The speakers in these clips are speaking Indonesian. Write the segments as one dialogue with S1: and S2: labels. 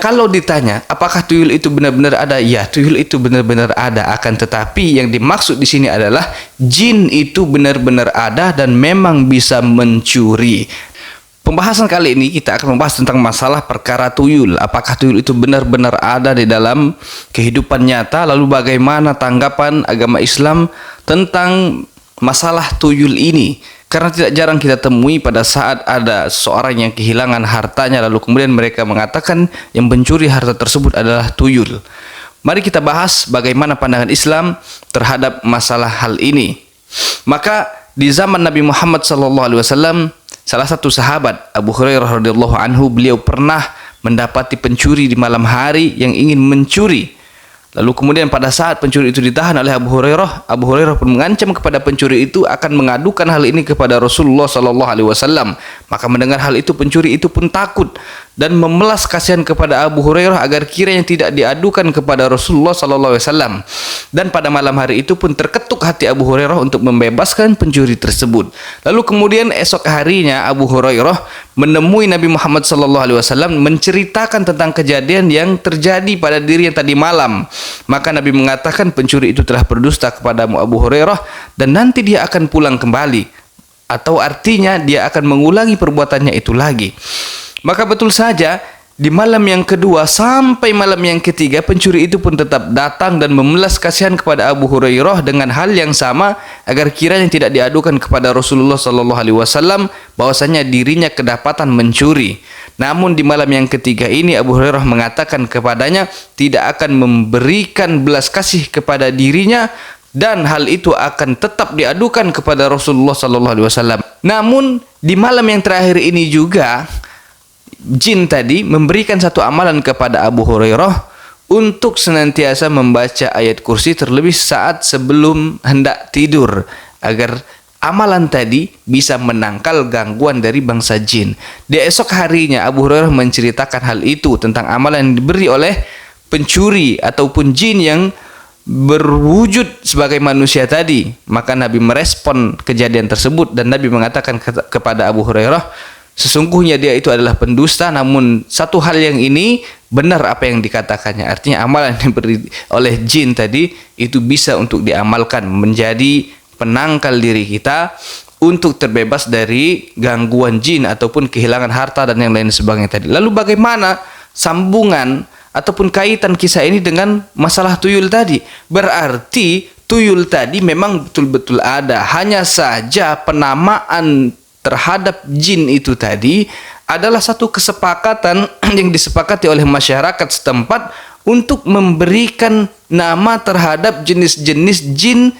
S1: Kalau ditanya, apakah tuyul itu benar-benar ada? Ya, tuyul itu benar-benar ada. Akan tetapi yang dimaksud di sini adalah jin itu benar-benar ada dan memang bisa mencuri. Pembahasan kali ini kita akan membahas tentang masalah perkara tuyul. Apakah tuyul itu benar-benar ada di dalam kehidupan nyata? Lalu bagaimana tanggapan agama Islam tentang masalah tuyul ini? Karena tidak jarang kita temui pada saat ada seorang yang kehilangan hartanya lalu kemudian mereka mengatakan yang mencuri harta tersebut adalah tuyul. Mari kita bahas bagaimana pandangan Islam terhadap masalah hal ini. Maka di zaman Nabi Muhammad SAW, salah satu sahabat Abu Hurairah radhiyallahu anhu, beliau pernah mendapati pencuri di malam hari yang ingin mencuri. Lalu kemudian pada saat pencuri itu ditahan oleh Abu Hurairah pun mengancam kepada pencuri itu akan mengadukan hal ini kepada Rasulullah SAW. Maka mendengar hal itu pencuri itu pun takut dan memelas kasihan kepada Abu Hurairah agar kiranya tidak diadukan kepada Rasulullah SAW. Dan pada malam hari itu pun terketuk hati Abu Hurairah untuk membebaskan pencuri tersebut. Lalu kemudian esok harinya Abu Hurairah menemui Nabi Muhammad SAW menceritakan tentang kejadian yang terjadi pada dirinya tadi malam. Maka Nabi mengatakan pencuri itu telah berdusta kepadamu Abu Hurairah dan nanti dia akan pulang kembali, atau artinya dia akan mengulangi perbuatannya itu lagi. Maka betul saja di malam yang kedua sampai malam yang ketiga pencuri itu pun tetap datang dan memelas kasihan kepada Abu Hurairah dengan hal yang sama agar kiranya tidak diadukan kepada Rasulullah SAW bahwasanya dirinya kedapatan mencuri. Namun di malam yang ketiga ini Abu Hurairah mengatakan kepadanya tidak akan memberikan belas kasih kepada dirinya dan hal itu akan tetap diadukan kepada Rasulullah SAW. Namun di malam yang terakhir ini juga jin tadi memberikan satu amalan kepada Abu Hurairah untuk senantiasa membaca ayat kursi terlebih saat sebelum hendak tidur agar amalan tadi bisa menangkal gangguan dari bangsa jin. Di esok harinya Abu Hurairah menceritakan hal itu tentang amalan yang diberi oleh pencuri ataupun jin yang berwujud sebagai manusia tadi. Maka Nabi merespon kejadian tersebut dan Nabi mengatakan kepada Abu Hurairah, sesungguhnya dia itu adalah pendusta, namun satu hal yang ini benar apa yang dikatakannya. Artinya amalan yang diberi oleh jin tadi itu bisa untuk diamalkan menjadi penangkal diri kita untuk terbebas dari gangguan jin ataupun kehilangan harta dan yang lain sebagainya tadi. Lalu bagaimana sambungan ataupun kaitan kisah ini dengan masalah tuyul tadi? Berarti tuyul tadi memang betul-betul ada, hanya saja penamaan terhadap jin itu tadi adalah satu kesepakatan yang disepakati oleh masyarakat setempat untuk memberikan nama terhadap jenis-jenis jin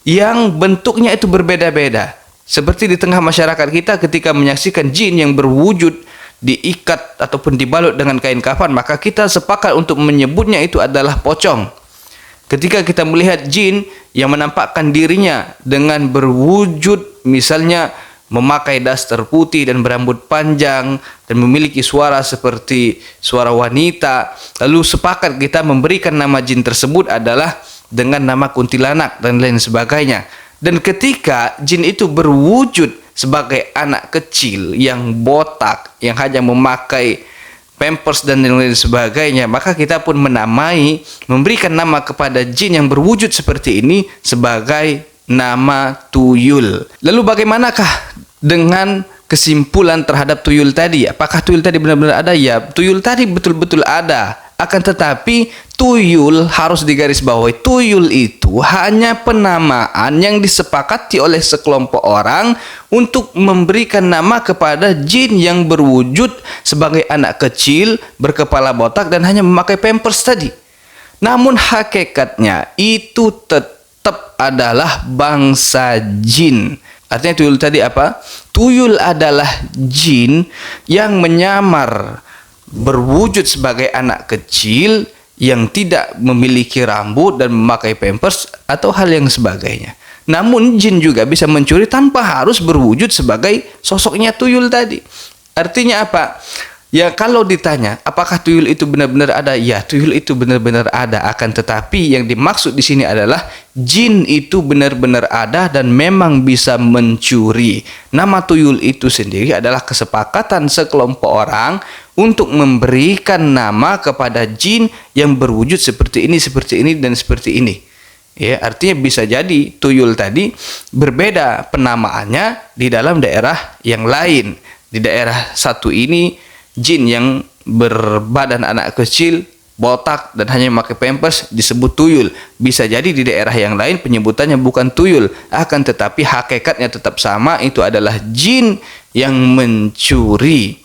S1: yang bentuknya itu berbeda-beda. Seperti di tengah masyarakat kita ketika menyaksikan jin yang berwujud diikat ataupun dibalut dengan kain kafan, maka kita sepakat untuk menyebutnya itu adalah pocong. Ketika kita melihat jin yang menampakkan dirinya dengan berwujud misalnya memakai daster putih dan berambut panjang dan memiliki suara seperti suara wanita, lalu sepakat kita memberikan nama jin tersebut adalah dengan nama kuntilanak dan lain sebagainya. Dan ketika jin itu berwujud sebagai anak kecil yang botak, yang hanya memakai pampers dan lain sebagainya, maka kita pun memberikan nama kepada jin yang berwujud seperti ini sebagai nama tuyul. Lalu bagaimanakah dengan kesimpulan terhadap tuyul tadi? Apakah tuyul tadi benar-benar ada? Ya, tuyul tadi betul-betul ada. Akan tetapi tuyul harus digarisbawahi, tuyul itu hanya penamaan yang disepakati oleh sekelompok orang untuk memberikan nama kepada jin yang berwujud sebagai anak kecil, berkepala botak dan hanya memakai pampers tadi. Namun hakikatnya itu tetap adalah bangsa jin. Artinya tuyul tadi apa? Tuyul adalah jin yang menyamar berwujud sebagai anak kecil yang tidak memiliki rambut dan memakai pampers atau hal yang sebagainya. Namun jin juga bisa mencuri tanpa harus berwujud sebagai sosoknya tuyul tadi. Artinya apa? Ya, kalau ditanya apakah tuyul itu benar-benar ada? Ya, tuyul itu benar-benar ada. Akan tetapi yang dimaksud di sini adalah jin itu benar-benar ada dan memang bisa mencuri. Nama tuyul itu sendiri adalah kesepakatan sekelompok orang untuk memberikan nama kepada jin yang berwujud seperti ini, dan seperti ini. Ya, artinya bisa jadi tuyul tadi berbeda penamaannya di dalam daerah yang lain. Di daerah satu ini jin yang berbadan anak kecil, botak dan hanya memakai pampers disebut tuyul. Bisa jadi di daerah yang lain penyebutannya bukan tuyul, akan tetapi hakikatnya tetap sama, itu adalah jin yang mencuri.